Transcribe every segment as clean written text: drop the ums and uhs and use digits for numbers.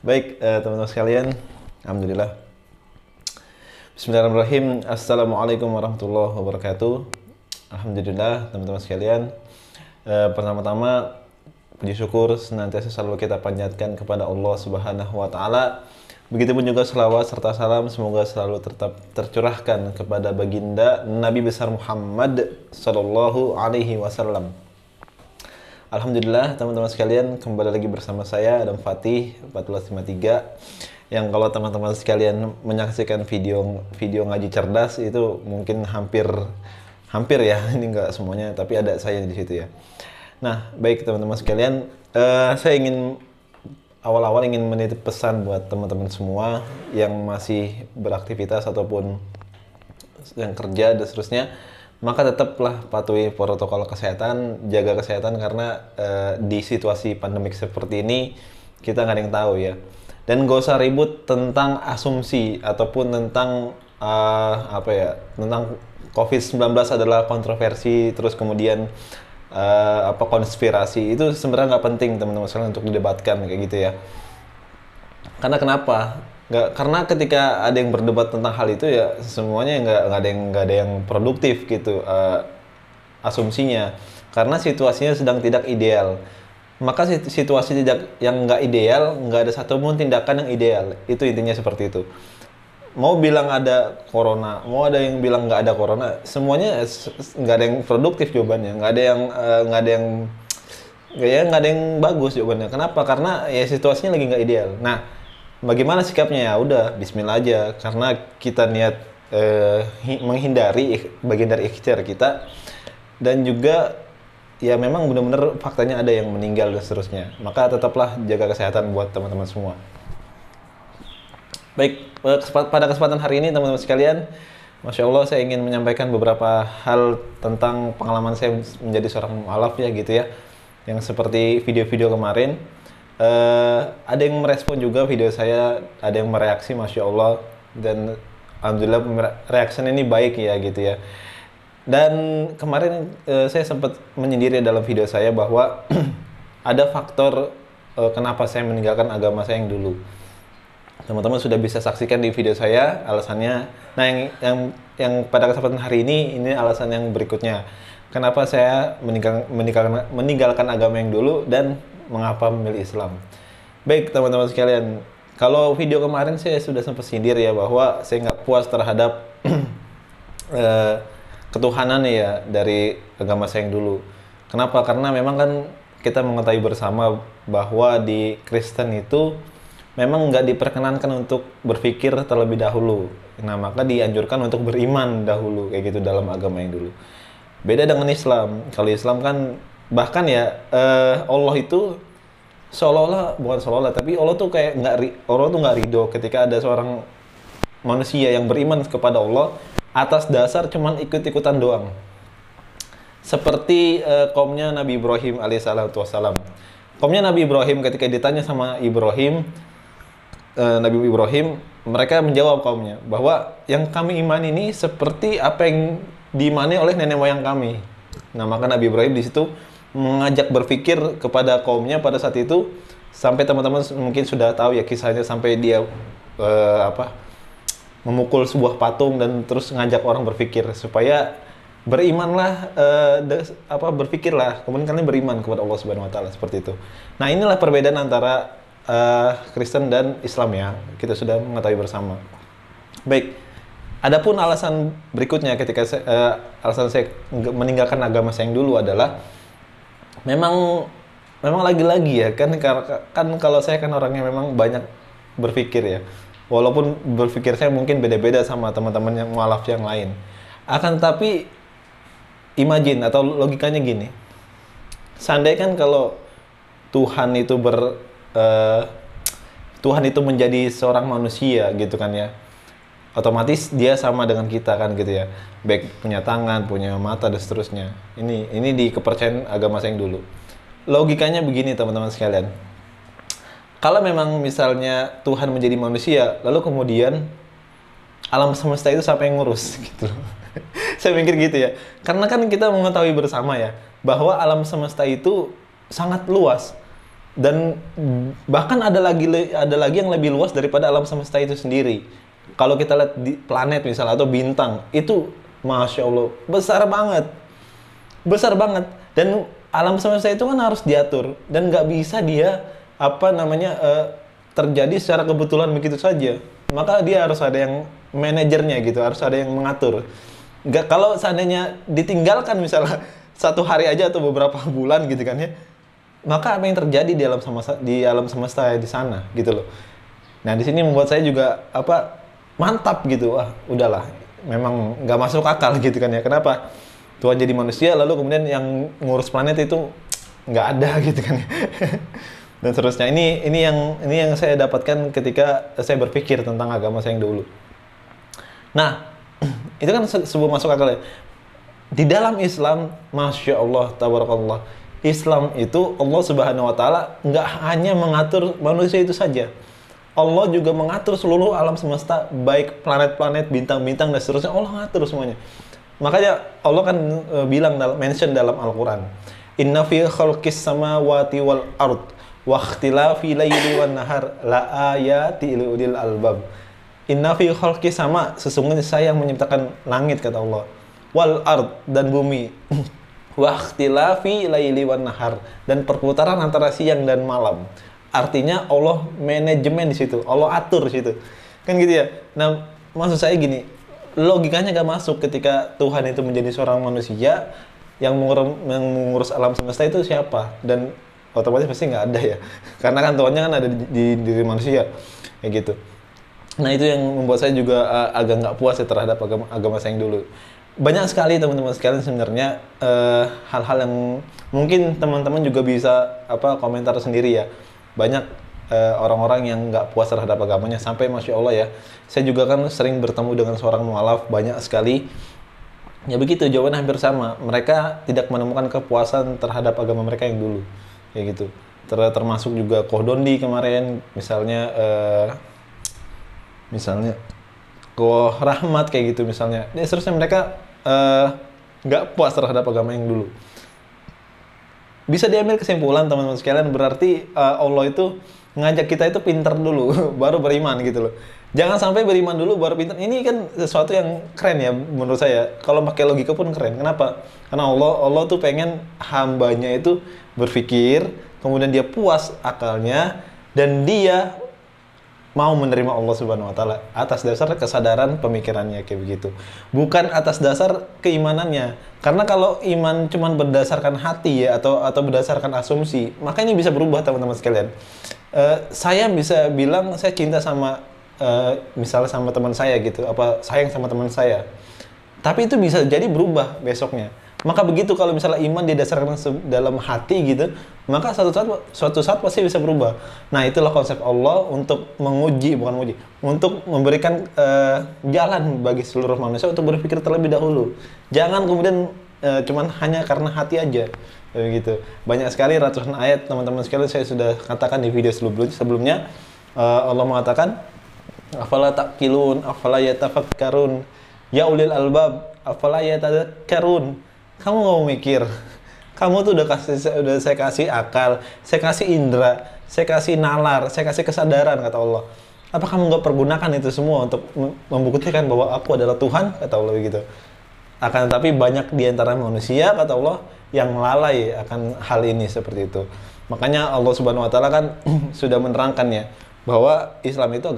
Baik, teman-teman sekalian, alhamdulillah. Bismillahirrahmanirrahim. Assalamualaikum warahmatullahi wabarakatuh. Alhamdulillah, teman-teman sekalian. Pertama-tama, puji syukur senantiasa selalu kita panjatkan kepada Allah Subhanahu wa taala. Begitupun juga selawat serta salam semoga selalu tetap tercurahkan kepada baginda Nabi besar Muhammad sallallahu alaihi wasallam. Alhamdulillah, teman-teman sekalian, kembali lagi bersama saya Adam Fatih 1453. Yang kalau teman-teman sekalian menyaksikan video ngaji cerdas itu mungkin hampir ya, ini enggak semuanya, tapi ada saya di situ ya. Nah, baik teman-teman sekalian, saya awal-awal ingin menitip pesan buat teman-teman semua yang masih beraktivitas ataupun yang kerja dan seterusnya. Maka tetaplah patuhi protokol kesehatan, jaga kesehatan karena di situasi pandemik seperti ini kita nggak ada yang tahu ya. Dan gak usah ribut tentang asumsi ataupun tentang tentang COVID-19 adalah kontroversi, terus kemudian konspirasi. Itu sebenarnya nggak penting teman-teman sekalian untuk didebatkan kayak gitu ya. Karena kenapa? Karena ketika ada yang berdebat tentang hal itu ya semuanya nggak ada yang produktif gitu asumsinya, karena situasinya sedang tidak ideal. Maka situasi yang nggak ideal, nggak ada satupun tindakan yang ideal. Itu intinya seperti itu. Mau bilang ada corona, mau ada yang bilang nggak ada corona, semuanya nggak ada yang produktif jawabannya, nggak ada yang bagus jawabannya. Kenapa? Karena ya situasinya lagi nggak ideal. Nah, bagaimana sikapnya? Ya udah, bismillah aja, karena kita niat menghindari bagian dari ikhtiar kita, dan juga ya memang benar-benar faktanya ada yang meninggal dan seterusnya. Maka tetaplah jaga kesehatan buat teman-teman semua. Baik, pada kesempatan hari ini teman-teman sekalian, Masya Allah saya ingin menyampaikan beberapa hal tentang pengalaman saya menjadi seorang mu'alaf ya gitu ya. Yang seperti video-video kemarin. Ada yang merespon juga video saya, ada yang mereaksi, Masya Allah, dan alhamdulillah reaksinya ini baik ya gitu ya. Dan kemarin saya sempat menyendiri dalam video saya bahwa ada faktor kenapa saya meninggalkan agama saya yang dulu. Teman-teman sudah bisa saksikan di video saya alasannya. Nah, yang pada kesempatan hari ini alasan yang berikutnya. Kenapa saya meninggalkan agama yang dulu dan mengapa memilih Islam. Baik teman-teman sekalian, kalau video kemarin saya sudah sempat sindir ya bahwa saya nggak puas terhadap ketuhanan ya dari agama saya yang dulu. Kenapa? Karena memang kan kita mengetahui bersama bahwa di Kristen itu memang nggak diperkenankan untuk berpikir terlebih dahulu. Nah, maka dianjurkan untuk beriman dahulu kayak gitu dalam agama yang dulu. Beda dengan Islam. Kalau Islam kan bahkan ya Allah itu bukan seolah-olah, tapi Allah tuh kayak Allah tuh nggak ridho ketika ada seorang manusia yang beriman kepada Allah atas dasar cuman ikut-ikutan doang. Seperti kaumnya Nabi Ibrahim alaihissalatu wassalam. Kaumnya Nabi Ibrahim ketika ditanya sama Nabi Ibrahim, mereka menjawab kaumnya bahwa yang kami iman ini seperti apa yang diimani oleh nenek moyang kami. Nah, maka Nabi Ibrahim di situ mengajak berpikir kepada kaumnya pada saat itu, sampai teman-teman mungkin sudah tahu ya kisahnya, sampai dia memukul sebuah patung dan terus ngajak orang berpikir supaya berimanlah, berpikirlah, kemudian kalian beriman kepada Allah Subhanahu wa taala, seperti itu. Nah, inilah perbedaan antara Kristen dan Islam ya. Kita sudah mengetahui bersama. Baik. Adapun alasan berikutnya ketika alasan saya meninggalkan agama saya yang dulu adalah memang lagi-lagi ya kan kalau saya kan orangnya memang banyak berpikir ya. Walaupun berpikir saya mungkin beda-beda sama teman-teman yang mualaf yang lain. Akan tapi imagine atau logikanya gini. Seandainya kan kalau Tuhan itu menjadi seorang manusia gitu kan ya, otomatis dia sama dengan kita kan gitu ya, baik punya tangan, punya mata dan seterusnya. Ini di kepercayaan agama saya yang dulu. Logikanya begini teman-teman sekalian, kalau memang misalnya Tuhan menjadi manusia, lalu kemudian alam semesta itu siapa yang ngurus gitu. Saya mikir gitu ya, karena kan kita mengetahui bersama ya bahwa alam semesta itu sangat luas. Dan bahkan ada lagi yang lebih luas daripada alam semesta itu sendiri. Kalau kita lihat di planet misalnya atau bintang, itu Masya Allah besar banget. Dan alam semesta itu kan harus diatur dan nggak bisa dia terjadi secara kebetulan begitu saja. Maka dia harus ada yang manajernya gitu, harus ada yang mengatur. Nggak, kalau seandainya ditinggalkan misalnya satu hari aja atau beberapa bulan gitu kan ya, maka apa yang terjadi di alam semesta di sana gitu loh. Nah, di sini membuat saya juga mantap gitu. Wah, udahlah, memang nggak masuk akal gitu kan ya. Kenapa Tuhan jadi manusia lalu kemudian yang ngurus planet itu nggak ada gitu kan ya. Dan seterusnya. Ini yang saya dapatkan ketika saya berpikir tentang agama saya yang dulu. Nah, itu kan sebuah masuk akal ya. Di dalam Islam, Masya Allah, tabarakallah, Islam itu Allah Subhanahu wa Ta'ala nggak hanya mengatur manusia itu saja. Allah juga mengatur seluruh alam semesta, baik planet-planet, bintang-bintang dan seterusnya. Allah ngatur semuanya. Makanya Allah kan mention dalam Al-Quran, Inna fi khalqis samawati wal ard wa ikhtilafi laili wan nahar la ayati li ulil albab. Inna fi khalqis sama, sesungguhnya saya yang menciptakan langit, kata Allah, wal ard, dan bumi, wa ikhtilafi laili wan nahar, dan perputaran antara siang dan malam. Artinya Allah manajemen di situ, Allah atur di situ. Kan gitu ya. Nah, maksud saya gini, logikanya gak masuk ketika Tuhan itu menjadi seorang manusia yang mengurus alam semesta itu siapa? Dan otomatis pasti nggak ada ya. Karena kan Tuhannya kan ada di diri manusia. Kayak gitu. Nah, itu yang membuat saya juga agak nggak puas ya terhadap agama saya yang dulu. Banyak sekali teman-teman sekalian sebenarnya hal-hal yang mungkin teman-teman juga bisa komentar sendiri ya. Banyak orang-orang yang nggak puas terhadap agamanya, sampai Masya Allah ya, saya juga kan sering bertemu dengan seorang mualaf, banyak sekali ya begitu, jawabannya hampir sama. Mereka tidak menemukan kepuasan terhadap agama mereka yang dulu, kayak gitu. Termasuk juga Kohdondi kemarin, misalnya Koh Rahmat kayak gitu misalnya. Dan seterusnya mereka nggak puas terhadap agama yang dulu. Bisa diambil kesimpulan teman-teman sekalian, berarti Allah itu ngajak kita itu pinter dulu, baru beriman gitu loh. Jangan sampai beriman dulu baru pinter. Ini kan sesuatu yang keren ya menurut saya. Kalau pakai logika pun keren. Kenapa? Karena Allah tuh pengen hambanya itu berpikir, kemudian dia puas akalnya, dan dia mau menerima Allah Subhanahu wa Ta'ala atas dasar kesadaran pemikirannya, kayak begitu. Bukan atas dasar keimanannya. Karena kalau iman cuma berdasarkan hati ya, atau berdasarkan asumsi, maka ini bisa berubah teman-teman sekalian. Saya bisa bilang saya cinta sama misalnya sama teman saya gitu, sayang sama teman saya. Tapi itu bisa jadi berubah besoknya. Maka begitu kalau misalnya iman didasarkan dalam hati gitu, maka suatu saat pasti bisa berubah. Nah, itulah konsep Allah untuk untuk memberikan jalan bagi seluruh manusia untuk berpikir terlebih dahulu. Jangan kemudian cuman hanya karena hati aja. Begitu. Banyak sekali ratusan ayat teman-teman sekalian saya sudah katakan di video sebelumnya. Allah mengatakan, afala taqilun, afala yatafakkarun, ya ulil albab, afala yatadakkarun. Kamu nggak mau mikir? Kamu tuh udah saya kasih akal, saya kasih indera, saya kasih nalar, saya kasih kesadaran, kata Allah. Apa kamu nggak pergunakan itu semua untuk membuktikan bahwa aku adalah Tuhan, kata Allah begitu. Akan tetapi banyak di antara manusia, kata Allah, yang lalai akan hal ini seperti itu. Makanya Allah Subhanahu wa Ta'ala kan sudah menerangkannya bahwa Islam itu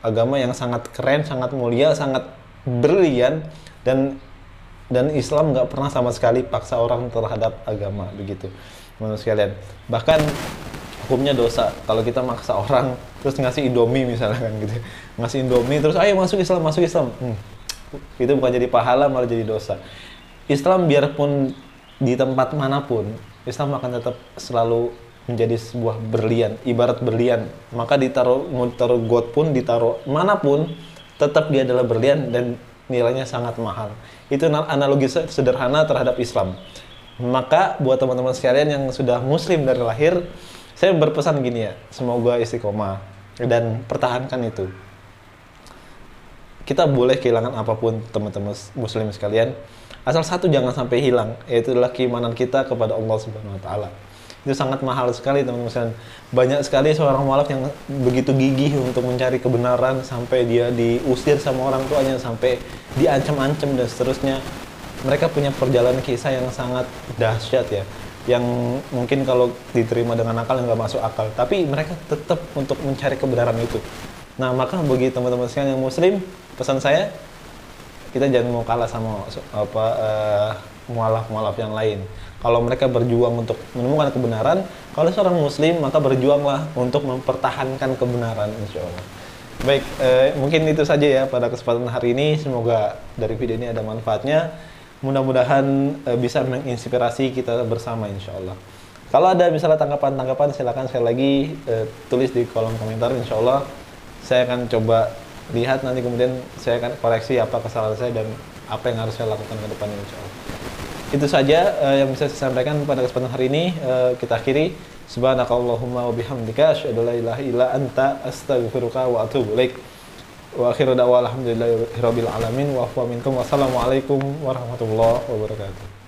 agama yang sangat keren, sangat mulia, sangat brilian, dan Islam nggak pernah sama sekali paksa orang terhadap agama, begitu teman-teman sekalian. Bahkan hukumnya dosa kalau kita maksa orang terus ngasih Indomie misalnya kan gitu, ngasih Indomie terus ayo masuk Islam, itu bukan jadi pahala, malah jadi dosa. Islam biarpun di tempat manapun, Islam akan tetap selalu menjadi sebuah berlian, ibarat berlian. Maka mau ditaruh got pun, ditaruh manapun, tetap dia adalah berlian dan nilainya sangat mahal. Itu analogi sederhana terhadap Islam. Maka buat teman-teman sekalian yang sudah muslim dari lahir, saya berpesan gini ya, semoga istiqomah dan pertahankan itu. Kita boleh kehilangan apapun teman-teman muslim sekalian, asal satu jangan sampai hilang, yaitu adalah keimanan kita kepada Allah Subhanahu wa Ta'ala. itu sangat mahal sekali teman-teman. Banyak sekali seorang mualaf yang begitu gigih untuk mencari kebenaran sampai dia diusir sama orang tuanya, sampai diancam-ancam dan seterusnya. Mereka punya perjalanan kisah yang sangat dahsyat ya, yang mungkin kalau diterima dengan akal nggak masuk akal, tapi mereka tetap untuk mencari kebenaran itu. Nah, maka bagi teman-teman sekalian yang muslim, pesan saya, kita jangan mau kalah sama mualaf-mualaf yang lain. Kalau mereka berjuang untuk menemukan kebenaran, kalau seorang muslim maka berjuanglah untuk mempertahankan kebenaran, insya Allah. Baik, mungkin itu saja ya pada kesempatan hari ini. Semoga dari video ini ada manfaatnya. Mudah-mudahan bisa menginspirasi kita bersama, insya Allah. Kalau ada misalnya tanggapan-tanggapan, silakan sekali lagi tulis di kolom komentar, insya Allah. Saya akan coba lihat nanti, kemudian saya akan koreksi apa kesalahan saya dan apa yang harus saya lakukan ke depannya, insya Allah. Itu saja yang bisa saya sampaikan pada kesempatan hari ini. Kita akhiri. Subhanakallahumma wa bihamdika asyhadu an la ilaha illa anta astaghfiruka wa atubu ilaik. Wa akhiru da'wa alhamdulillahirabbil alamin wa afwa minkum. Wassalamualaikum warahmatullahi wabarakatuh.